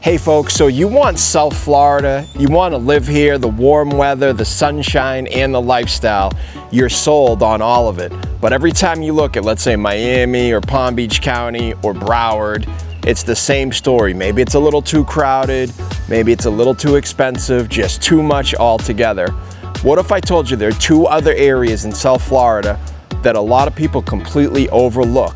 Hey folks, so you want South Florida, you want to live here, the warm weather, the sunshine, and the lifestyle. You're sold on all of it. But every time you look at, let's say, Miami or Palm Beach County or Broward, it's the same story. Maybe it's a little too crowded, maybe it's a little too expensive, just too much altogether. What if I told you there are two other areas in South Florida that a lot of people completely overlook?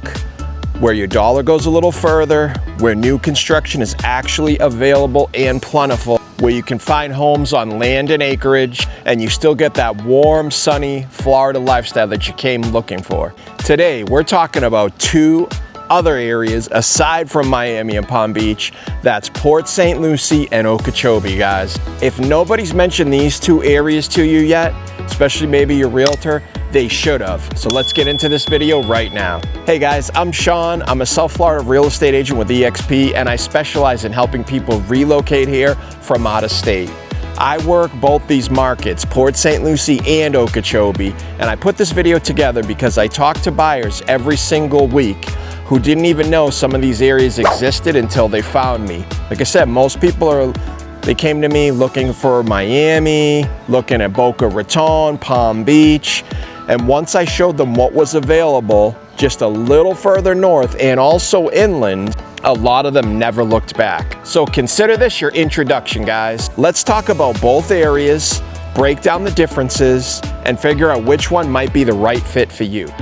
Where your dollar goes a little further, where new construction is actually available and plentiful, where you can find homes on land and acreage, and you still get that warm, sunny Florida lifestyle that you came looking for. Today, we're talking about two other areas aside from Miami and Palm Beach. That's Port St. Lucie and Okeechobee, guys. If nobody's mentioned these two areas to you yet, especially maybe your realtor, they should have. So let's get into this video right now. Hey guys, I'm Sean. I'm a South Florida real estate agent with eXp, and I specialize in helping people relocate here from out of state. I work both these markets, Port St. Lucie and Okeechobee, and I put this video together because I talk to buyers every single week who didn't even know some of these areas existed until they found me. Like I said, most people they came to me looking for Miami, looking at Boca Raton, Palm Beach, and once I showed them what was available just a little further north and also inland, a lot of them never looked back. So consider this your introduction, guys. Let's talk about both areas, break down the differences, and figure out which one might be the right fit for you.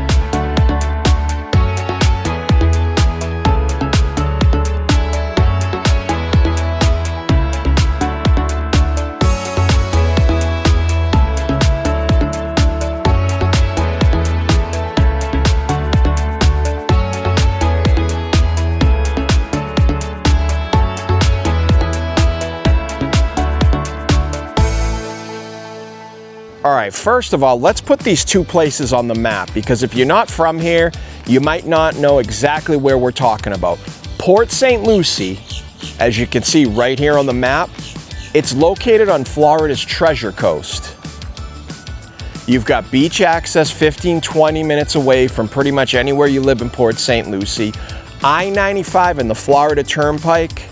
All right, first of all, let's put these two places on the map, because if you're not from here, you might not know exactly where we're talking about. Port St. Lucie, as you can see right here on the map, it's located on Florida's Treasure Coast. You've got beach access 15-20 minutes away from pretty much anywhere you live in Port St. Lucie. I-95 and the Florida Turnpike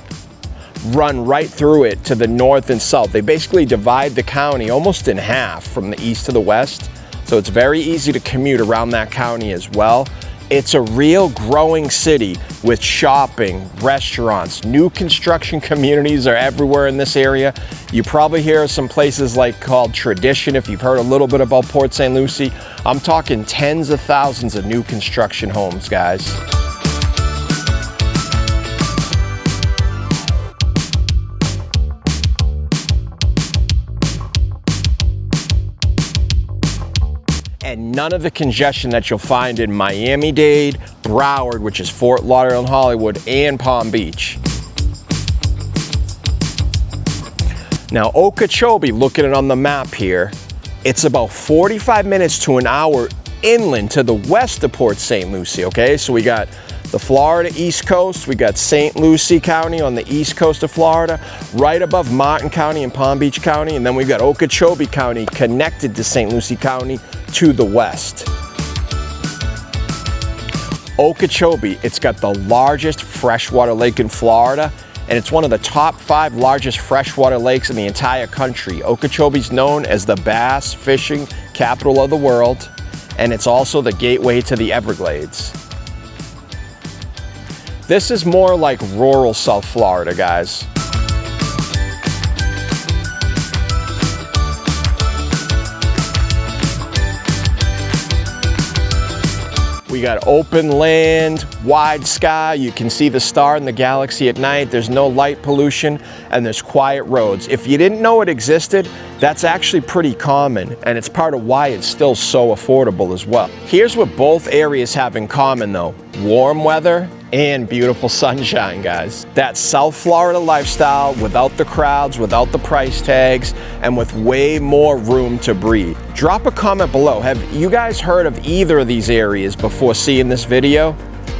run right through it to the north and south. They basically divide the county almost in half from the east to the west, so it's very easy to commute around that county as well. It's a real growing city with shopping, restaurants, new construction communities are everywhere in this area. You probably hear of some places like called Tradition if you've heard a little bit about Port St. Lucie. I'm talking tens of thousands of new construction homes, guys. And none of the congestion that you'll find in Miami-Dade, Broward, which is Fort Lauderdale and Hollywood, and Palm Beach. Now, Okeechobee, looking at it on the map here, it's about 45 minutes to an hour inland to the west of Port St. Lucie, okay? So we got the Florida East Coast, we got St. Lucie County on the east coast of Florida, right above Martin County and Palm Beach County, and then we've got Okeechobee County connected to St. Lucie County to the west. Okeechobee, it's got the largest freshwater lake in Florida, and it's one of the top 5 largest freshwater lakes in the entire country. Okeechobee's known as the bass fishing capital of the world, and it's also the gateway to the Everglades. This is more like rural South Florida, guys. We got open land, wide sky, you can see the star in the galaxy at night, there's no light pollution, and there's quiet roads. If you didn't know it existed, that's actually pretty common, and it's part of why it's still so affordable as well. Here's what both areas have in common though: warm weather and beautiful sunshine, guys. That South Florida lifestyle without the crowds, without the price tags, and with way more room to breathe. Drop a comment below. Have you guys heard of either of these areas before seeing this video?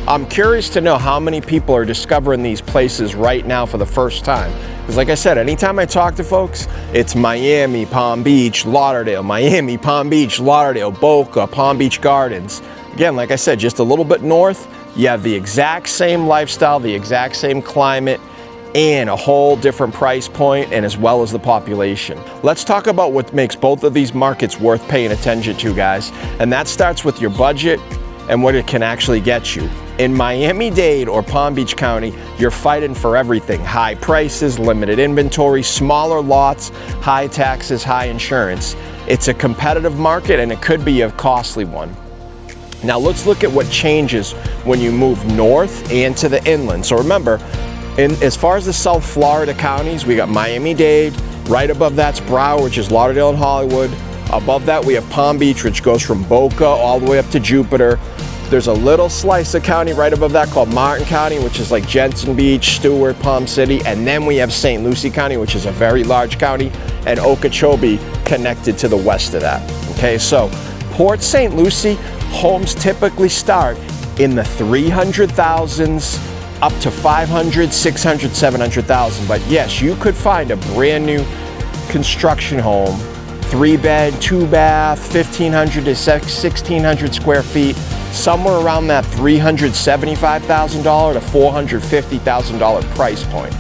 I'm curious to know how many people are discovering these places right now for the first time. Because like I said, anytime I talk to folks, it's Miami, Palm Beach, Lauderdale, Miami, Palm Beach, Lauderdale, Boca, Palm Beach Gardens. Again, like I said, just a little bit north, you have the exact same lifestyle, the exact same climate, and a whole different price point, and as well as the population. Let's talk about what makes both of these markets worth paying attention to, guys. And that starts with your budget and what it can actually get you. In Miami-Dade or Palm Beach County, you're fighting for everything. High prices, limited inventory, smaller lots, high taxes, high insurance. It's a competitive market, and it could be a costly one. Now let's look at what changes when you move north and to the inland. So remember, as far as the South Florida counties, we got Miami-Dade. Right above that's Broward, which is Lauderdale and Hollywood. Above that we have Palm Beach, which goes from Boca all the way up to Jupiter. There's a little slice of county right above that called Martin County, which is like Jensen Beach, Stewart, Palm City. And then we have St. Lucie County, which is a very large county, and Okeechobee connected to the west of that. Okay, so Port St. Lucie, homes typically start in the 300,000s up to 500, 600, 700,000. But yes, you could find a brand new construction home, 3-bed, 2-bath, 1,500 to 1,600 square feet, somewhere around that $375,000 to $450,000 price point.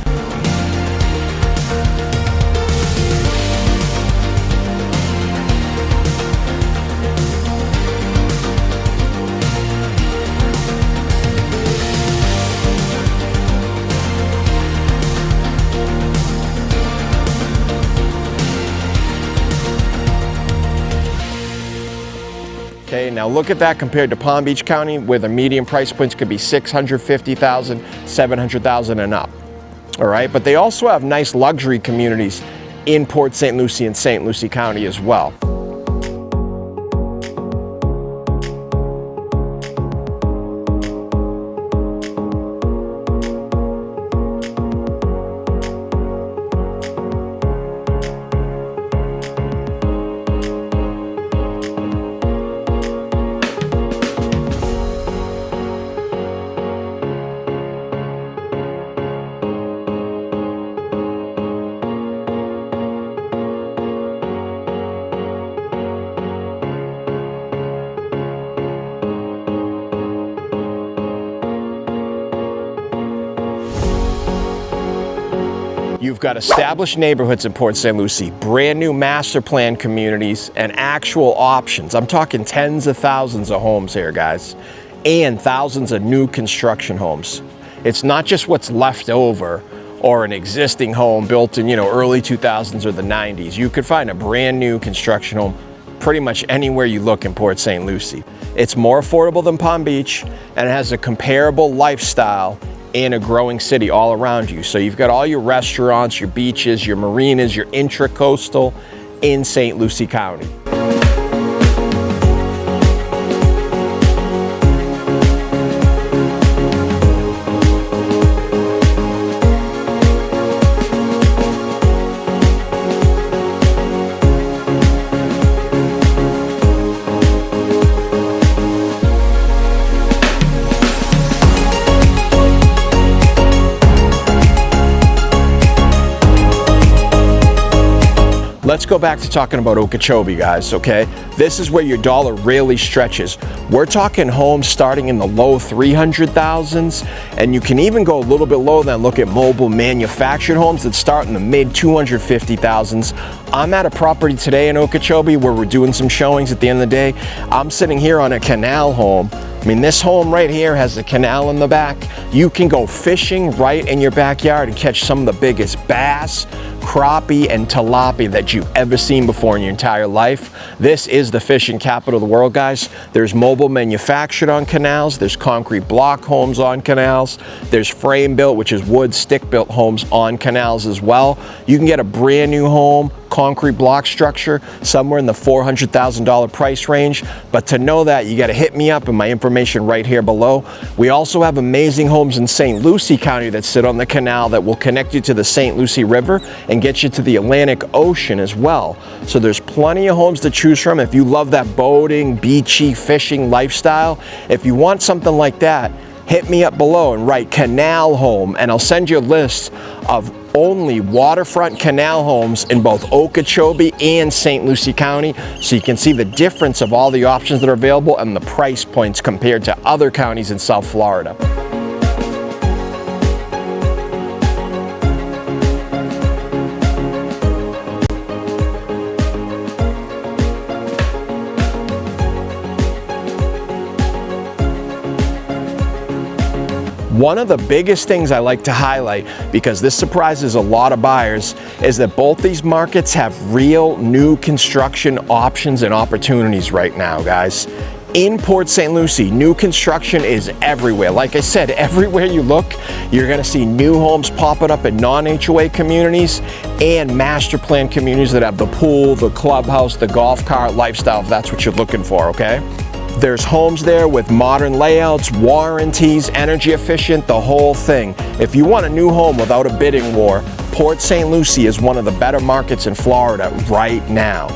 Okay, now look at that compared to Palm Beach County, where the median price points could be $650,000, $700,000 and up. All right, but they also have nice luxury communities in Port St. Lucie and St. Lucie County as well. You've got established neighborhoods in Port St. Lucie, brand new master plan communities, and actual options. I'm talking tens of thousands of homes here, guys, and thousands of new construction homes. It's not just what's left over or an existing home built in, early 2000s or the 90s. You could find a brand new construction home pretty much anywhere you look in Port St. Lucie. It's more affordable than Palm Beach, and it has a comparable lifestyle in a growing city all around you. So you've got all your restaurants, your beaches, your marinas, your intracoastal in St. Lucie County. Let's go back to talking about Okeechobee, guys, okay? This is where your dollar really stretches. We're talking homes starting in the low 300,000s, and you can even go a little bit lower than look at mobile manufactured homes that start in the mid 250,000s. I'm at a property today in Okeechobee where we're doing some showings at the end of the day. I'm sitting here on a canal home. I mean, this home right here has a canal in the back. You can go fishing right in your backyard and catch some of the biggest bass, crappie, and tilapia that you've ever seen before in your entire life. This is the fishing capital of the world, guys. There's mobile manufactured on canals. There's concrete block homes on canals. There's frame built, which is wood stick built homes on canals as well. You can get a brand new home, concrete block structure, somewhere in the $400,000 price range. But to know that, you got to hit me up, and my information right here below. We also have amazing homes in St. Lucie County that sit on the canal that will connect you to the St. Lucie River and get you to the Atlantic Ocean as well. So there's plenty of homes to choose from. If you love that boating, beachy, fishing lifestyle, if you want something like that, hit me up below and write canal home, and I'll send you a list of only waterfront canal homes in both Okeechobee and St. Lucie County, so you can see the difference of all the options that are available and the price points compared to other counties in South Florida. One of the biggest things I like to highlight, because this surprises a lot of buyers, is that both these markets have real new construction options and opportunities right now, guys. In Port St. Lucie, new construction is everywhere. Like I said, everywhere you look, you're gonna see new homes popping up in non-HOA communities and master plan communities that have the pool, the clubhouse, the golf cart lifestyle, if that's what you're looking for, okay? There's homes there with modern layouts, warranties, energy efficient, the whole thing. If you want a new home without a bidding war, Port St. Lucie is one of the better markets in Florida right now.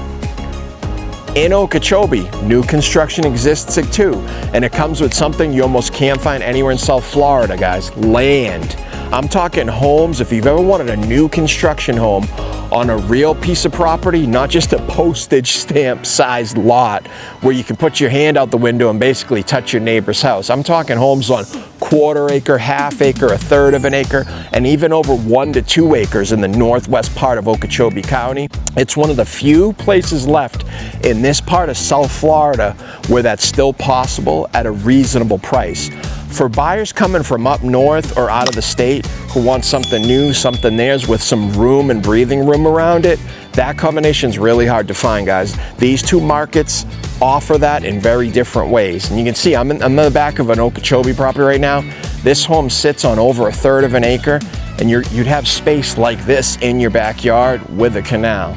In Okeechobee, new construction exists too, and it comes with something you almost can't find anywhere in South Florida, guys: land. I'm talking homes. If you've ever wanted a new construction home on a real piece of property, not just a postage stamp sized lot where you can put your hand out the window and basically touch your neighbor's house. I'm talking homes on quarter acre, half acre, a third of an acre, and even over 1 to 2 acres in the northwest part of Okeechobee County. It's one of the few places left in this part of South Florida where that's still possible at a reasonable price. For buyers coming from up north or out of the state who want something new, something theirs with some room and breathing room around it, that combination is really hard to find, guys. These two markets offer that in very different ways. And you can see I'm in the back of an Okeechobee property right now. This home sits on over a third of an acre, and you'd have space like this in your backyard with a canal.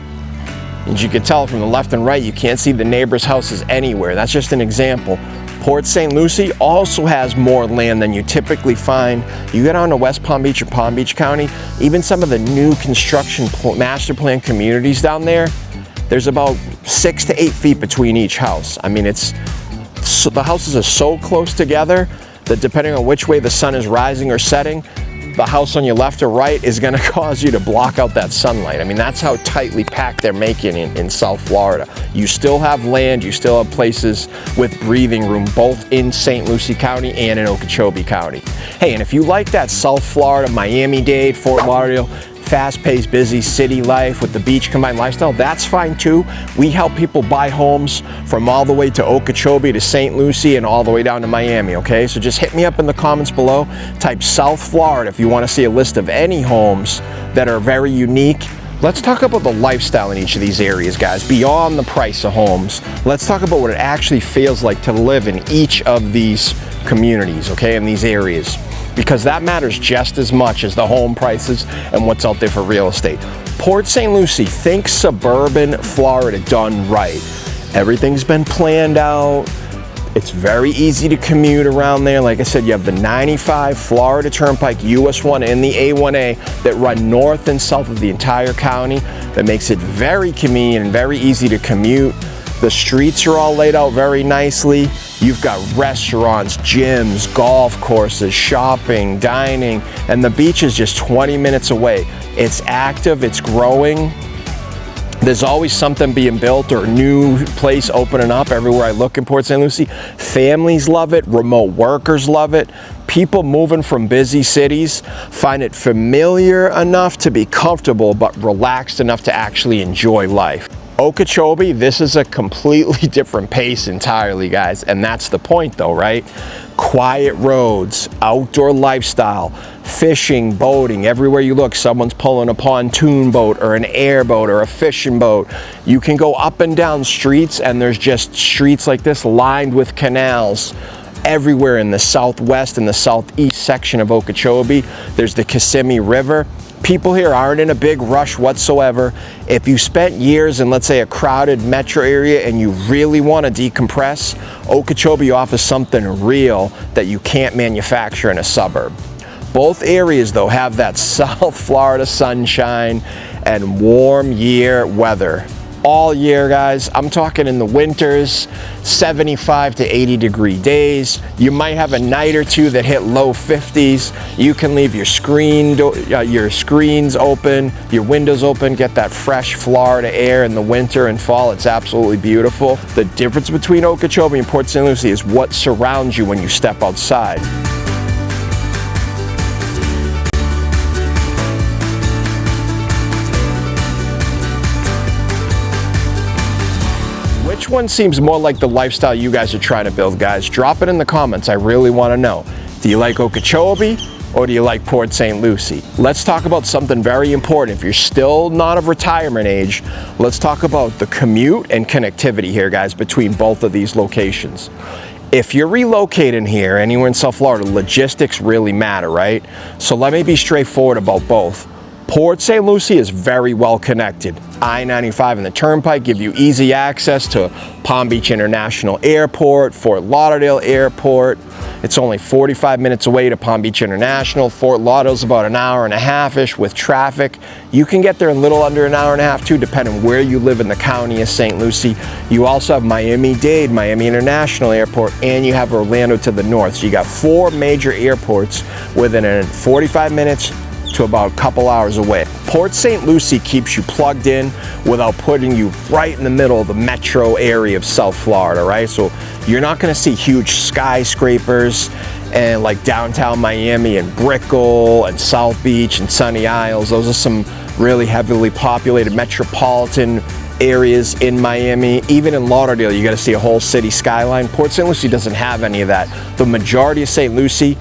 As you can tell from the left and right, you can't see the neighbors' houses anywhere. That's just an example. Port St. Lucie also has more land than you typically find. You get on to West Palm Beach or Palm Beach County, even some of the new construction master plan communities down there, there's about 6 to 8 feet between each house. I mean, the houses are so close together that depending on which way the sun is rising or setting, the house on your left or right is going to cause you to block out that sunlight. I mean, that's how tightly packed they're making it in South Florida. You still have land, you still have places with breathing room, both in St. Lucie County and in Okeechobee County. Hey, and if you like that South Florida, Miami-Dade, Fort Lauderdale, fast-paced, busy city life with the beach combined lifestyle, that's fine too. We help people buy homes from all the way to Okeechobee to St. Lucie and all the way down to Miami, okay? So just hit me up in the comments below. Type South Florida if you want to see a list of any homes that are very unique. Let's talk about the lifestyle in each of these areas, guys. Beyond the price of homes, let's talk about what it actually feels like to live in each of these communities, okay, in these areas, because that matters just as much as the home prices and what's out there for real estate. Port St. Lucie, think suburban Florida done right. Everything's been planned out. It's very easy to commute around there. Like I said, you have the 95 Florida Turnpike, US 1 and the A1A that run north and south of the entire county. That makes it very convenient and very easy to commute. The streets are all laid out very nicely. You've got restaurants, gyms, golf courses, shopping, dining, and the beach is just 20 minutes away. It's active, it's growing. There's always something being built or a new place opening up everywhere I look in Port St. Lucie. Families love it, remote workers love it. People moving from busy cities find it familiar enough to be comfortable, but relaxed enough to actually enjoy life. Okeechobee, this is a completely different pace entirely, guys, and that's the point though, right? Quiet roads, outdoor lifestyle, fishing, boating, everywhere you look, someone's pulling a pontoon boat or an airboat or a fishing boat. You can go up and down streets, and there's just streets like this lined with canals everywhere in the southwest and the southeast section of Okeechobee. There's the Kissimmee River. People here aren't in a big rush whatsoever. If you spent years in, let's say, a crowded metro area and you really want to decompress, Okeechobee offers something real that you can't manufacture in a suburb. Both areas, though, have that South Florida sunshine and warm year weather. All year, guys. I'm talking in the winters, 75 to 80 degree days. You might have a night or two that hit low 50s. You can leave your screens open, your windows open, get that fresh Florida air in the winter and fall. It's absolutely beautiful. The difference between Okeechobee and Port St. Lucie is what surrounds you when you step outside. Which one seems more like the lifestyle you guys are trying to build, guys? Drop it in the comments. I really want to know. Do you like Okeechobee or do you like Port St. Lucie? Let's talk about something very important. If you're still not of retirement age, let's talk about the commute and connectivity here, guys, between both of these locations. If you're relocating here, anywhere in South Florida, logistics really matter, right? So let me be straightforward about both. Port St. Lucie is very well connected. I-95 and the Turnpike give you easy access to Palm Beach International Airport, Fort Lauderdale Airport. It's only 45 minutes away to Palm Beach International. Fort Lauderdale's about an hour and a half-ish with traffic. You can get there in a little under an hour and a half too, depending where you live in the county of St. Lucie. You also have Miami-Dade, Miami International Airport, and you have Orlando to the north. So you got 4 major airports within 45 minutes to about a couple hours away. Port St. Lucie keeps you plugged in without putting you right in the middle of the metro area of South Florida, right? So you're not gonna see huge skyscrapers and like downtown Miami and Brickell and South Beach and Sunny Isles. Those are some really heavily populated metropolitan areas in Miami. Even in Lauderdale, you gotta see a whole city skyline. Port St. Lucie doesn't have any of that. The majority of St. Lucie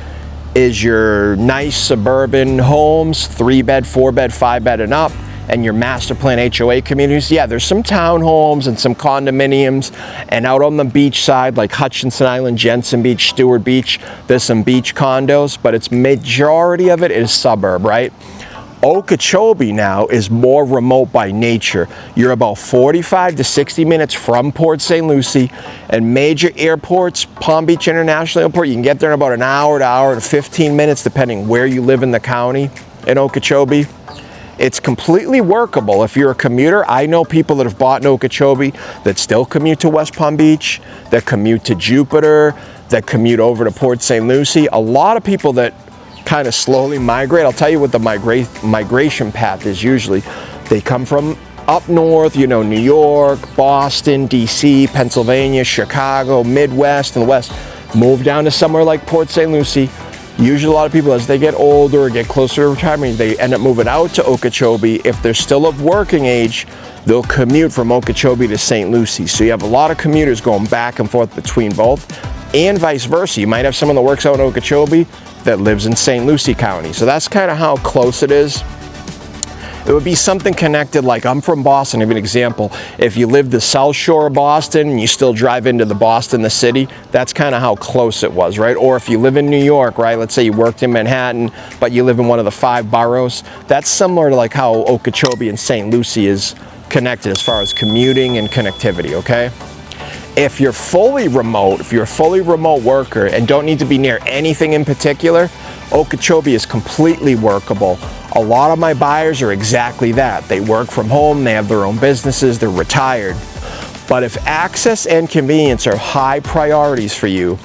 is your nice suburban homes, 3-bed, 4-bed, 5-bed and up, and your master plan HOA communities. Yeah, there's some townhomes and some condominiums, and out on the beach side, like Hutchinson Island, Jensen Beach, Stewart Beach, there's some beach condos, but its majority of it is suburb, right? Okeechobee now is more remote by nature. You're about 45 to 60 minutes from Port St. Lucie, and major airports, Palm Beach International Airport, you can get there in about an hour to hour and 15 minutes depending where you live in the county in Okeechobee. It's completely workable if you're a commuter. I know people that have bought in Okeechobee that still commute to West Palm Beach, that commute to Jupiter, that commute over to Port St. Lucie. A lot of people that kind of slowly migrate. I'll tell you what the migration path is usually. They come from up north, you know, New York, Boston, DC, Pennsylvania, Chicago, Midwest, and the West. Move down to somewhere like Port St. Lucie. Usually a lot of people, as they get older or get closer to retirement, they end up moving out to Okeechobee. If they're still of working age, they'll commute from Okeechobee to St. Lucie. So you have a lot of commuters going back and forth between both, and vice versa. You might have someone that works out in Okeechobee that lives in St. Lucie County. So that's kind of how close it is. It would be something connected, like I'm from Boston, I'll give you an example. If you live the South Shore of Boston and you still drive into the Boston, the city, that's kind of how close it was, right? Or if you live in New York, right? Let's say you worked in Manhattan, but you live in one of the 5 boroughs. That's similar to like how Okeechobee and St. Lucie is connected as far as commuting and connectivity, okay? If you're fully remote, if you're a fully remote worker and don't need to be near anything in particular, Okeechobee is completely workable. A lot of my buyers are exactly that. They work from home, they have their own businesses, they're retired. But if access and convenience are high priorities for you,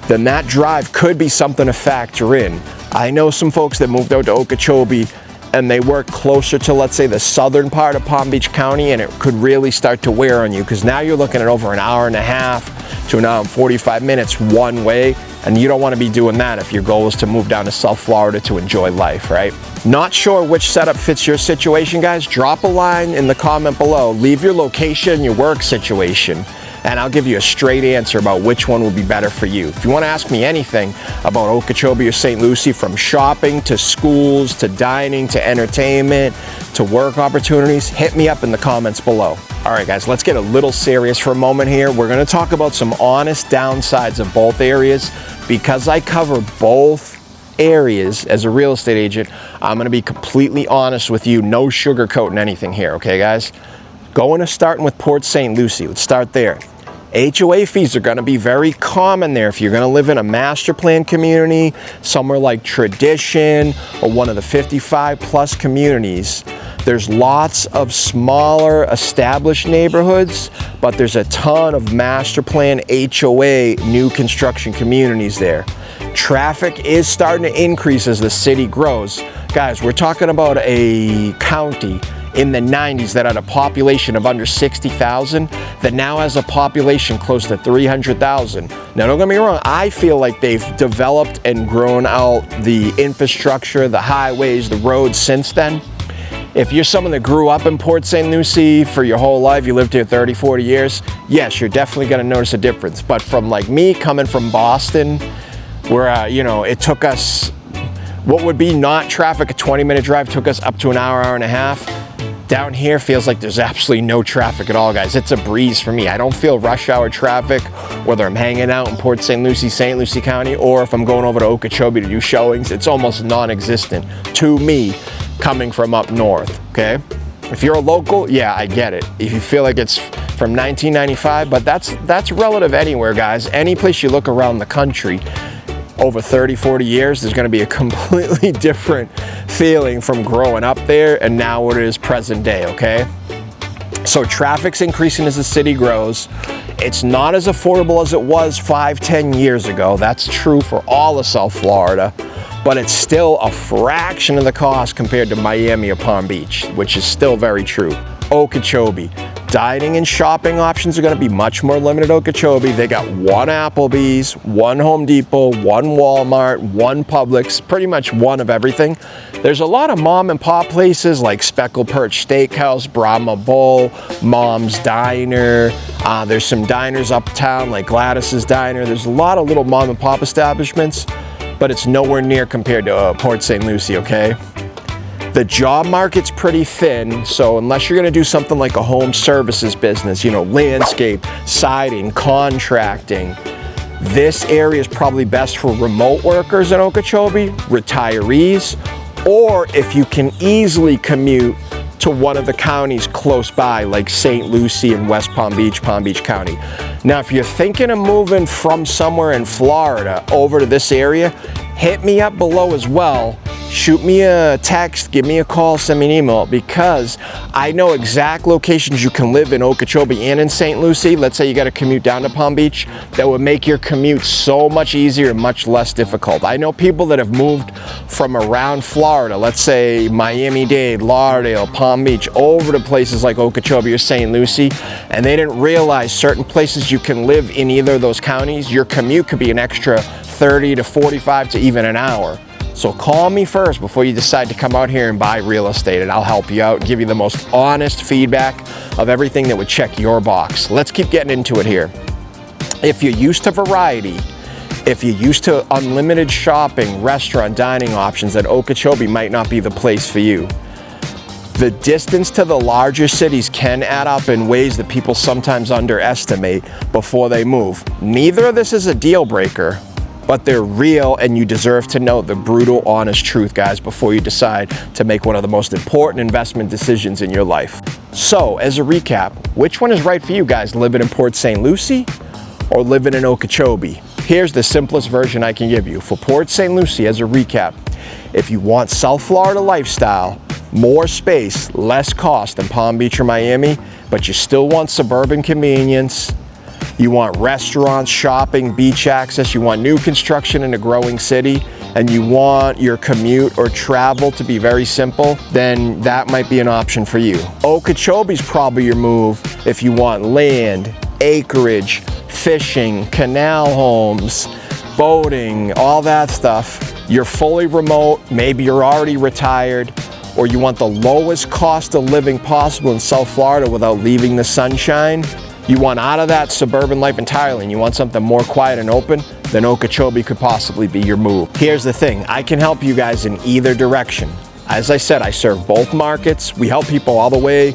then that drive could be something to factor in. I know some folks that moved out to Okeechobee and they work closer to, let's say, the southern part of Palm Beach County, and it could really start to wear on you because now you're looking at over an hour and a half to an hour and 45 minutes one way, and you don't want to be doing that if your goal is to move down to South Florida to enjoy life, right? Not sure which setup fits your situation, guys? Drop a line in the comment below. Leave your location, your work situation, and I'll give you a straight answer about which one will be better for you. If you want to ask me anything about Okeechobee or St. Lucie, from shopping to schools to dining to entertainment to work opportunities, hit me up in the comments below. All right, guys, let's get a little serious for a moment here. We're going to talk about some honest downsides of both areas. Because I cover both areas as a real estate agent, I'm going to be completely honest with you, no sugarcoating anything here, okay, guys? Starting with Port St. Lucie, let's start there. HOA fees are going to be very common there if you're going to live in a master plan community, somewhere like Tradition or one of the 55 plus communities. There's lots of smaller established neighborhoods, but there's a ton of master plan HOA new construction communities there. Traffic is starting to increase as the city grows. Guys, we're talking about a county in the 90s that had a population of under 60,000 that now has a population close to 300,000. Now, don't get me wrong, I feel like they've developed and grown out the infrastructure, the highways, the roads since then. If you're someone that grew up in Port St. Lucie for your whole life, you lived here 30, 40 years, yes, you're definitely gonna notice a difference. But from like me coming from Boston, where, you know, it took us, what would be not traffic, a 20-minute drive took us up to an hour, hour and a half. Down here feels like there's absolutely no traffic at all, guys. It's a breeze for me. I don't feel rush hour traffic, whether I'm hanging out in Port St. Lucie County, or if I'm going over to Okeechobee to do showings. It's almost non-existent to me coming from up north, okay? If you're a local, yeah, I get it. If you feel like it's from 1995, but that's relative anywhere, guys. Any place you look around the country, over 30, 40 years, there's gonna be a completely different feeling from growing up there and now what it is present day, okay? So traffic's increasing as the city grows. It's not as affordable as it was 5, 10 years ago. That's true for all of South Florida, but it's still a fraction of the cost compared to Miami or Palm Beach, which is still very true. Okeechobee. Dining and shopping options are going to be much more limited at Okeechobee. They got one Applebee's, one Home Depot, one Walmart, one Publix, pretty much one of everything. There's a lot of mom and pop places like Speckled Perch Steakhouse, Brahma Bowl, Mom's Diner. There's some diners uptown like Gladys's Diner. There's a lot of little mom and pop establishments, but it's nowhere near compared to Port St. Lucie, okay? The job market's pretty thin, so unless you're gonna do something like a home services business, you know, landscape, siding, contracting, this area is probably best for remote workers in Okeechobee, retirees, or if you can easily commute to one of the counties close by, like St. Lucie and West Palm Beach County. Now, if you're thinking of moving from somewhere in Florida over to this area, hit me up below as well. Shoot me a text, give me a call, send me an email, because I know exact locations you can live in Okeechobee and in St. Lucie. Let's say you got to commute down to Palm Beach. That would make your commute so much easier and much less difficult. I know people that have moved from around Florida, let's say Miami-Dade, Lauderdale, Palm Beach, over to places like Okeechobee or St. Lucie, and they didn't realize certain places you can live in either of those counties, your commute could be an extra 30 to 45 to even an hour. So call me first before you decide to come out here and buy real estate, and I'll help you out, give you the most honest feedback of everything that would check your box. Let's keep getting into it here. If you're used to variety, if you're used to unlimited shopping, restaurant, dining options, then Okeechobee might not be the place for you. The distance to the larger cities can add up in ways that people sometimes underestimate before they move. Neither of this is a deal breaker, but they're real, and you deserve to know the brutal, honest truth, guys, before you decide to make one of the most important investment decisions in your life. So, as a recap, which one is right for you guys, living in Port St. Lucie or living in Okeechobee? Here's the simplest version I can give you. For Port St. Lucie, as a recap, if you want South Florida lifestyle, more space, less cost than Palm Beach or Miami, but you still want suburban convenience, you want restaurants, shopping, beach access, you want new construction in a growing city, and you want your commute or travel to be very simple, then that might be an option for you. Okeechobee's probably your move if you want land, acreage, fishing, canal homes, boating, all that stuff. You're fully remote, maybe you're already retired, or you want the lowest cost of living possible in South Florida without leaving the sunshine. You want out of that suburban life entirely and you want something more quiet and open, then Okeechobee could possibly be your move. Here's the thing, I can help you guys in either direction. As I said, I serve both markets. We help people all the way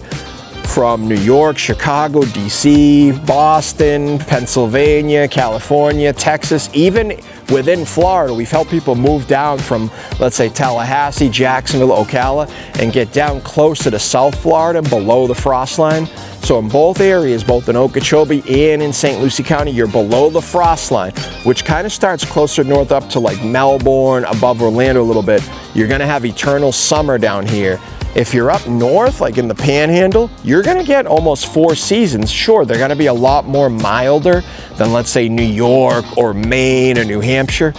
from New York, Chicago, DC, Boston, Pennsylvania, California, Texas, even within Florida. We've helped people move down from, let's say, Tallahassee, Jacksonville, Ocala, and get down closer to South Florida, below the frost line. So in both areas, both in Okeechobee and in St. Lucie County, you're below the frost line, which kind of starts closer north up to like Melbourne, above Orlando a little bit. You're gonna have eternal summer down here. If you're up north, like in the Panhandle, you're gonna get almost 4 seasons. Sure, they're gonna be a lot more milder than, let's say, New York or Maine or New Hampshire,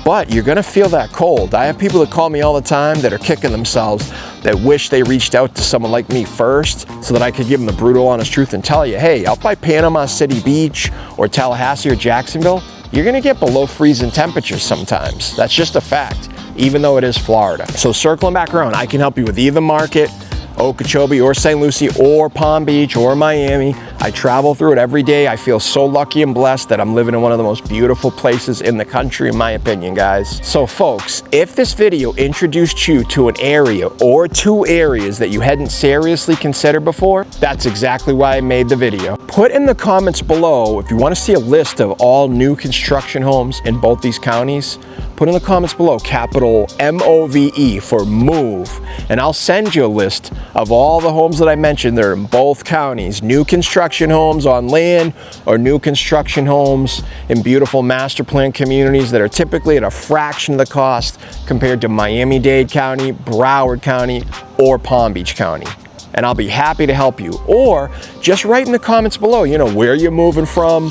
but you're gonna feel that cold. I have people that call me all the time that are kicking themselves, that wish they reached out to someone like me first so that I could give them the brutal, honest truth and tell you, hey, out by Panama City Beach or Tallahassee or Jacksonville, you're gonna get below freezing temperatures sometimes. That's just a fact, even though it is Florida. So circling back around, I can help you with either market. Okeechobee or St. Lucie or Palm Beach or Miami. I travel through it every day. I feel so lucky and blessed that I'm living in one of the most beautiful places in the country, in my opinion, guys. So folks, if this video introduced you to an area or two areas that you hadn't seriously considered before, that's exactly why I made the video. Put in the comments below if you want to see a list of all new construction homes in both these counties. Put in the comments below capital MOVE for move, and I'll send you a list of all the homes that I mentioned that are in both counties. New construction homes on land or new construction homes in beautiful master plan communities that are typically at a fraction of the cost compared to Miami-Dade County, Broward County, or Palm Beach County. And I'll be happy to help you. Or just write in the comments below, you know, where you're moving from,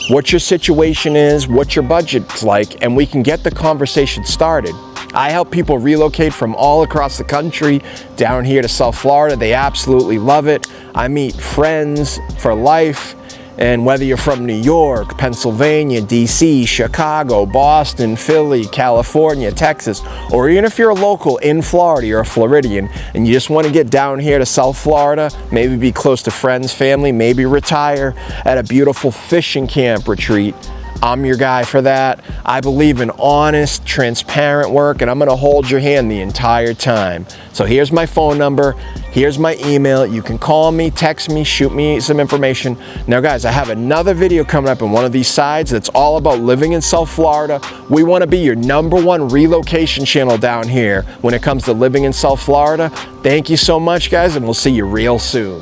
what your situation is, what your budget's like, and we can get the conversation started. I help people relocate from all across the country down here to South Florida. They absolutely love it. I meet friends for life. And whether you're from New York, Pennsylvania, DC, Chicago, Boston, Philly, California, Texas, or even if you're a local in Florida, you're a Floridian, and you just want to get down here to South Florida, maybe be close to friends, family, maybe retire at a beautiful fishing camp retreat, I'm your guy for that. I believe in honest, transparent work, and I'm gonna hold your hand the entire time. So here's my phone number, here's my email. You can call me, text me, shoot me some information. Now guys, I have another video coming up in one of these sides that's all about living in South Florida. We wanna be your #1 relocation channel down here when it comes to living in South Florida. Thank you so much, guys, and we'll see you real soon.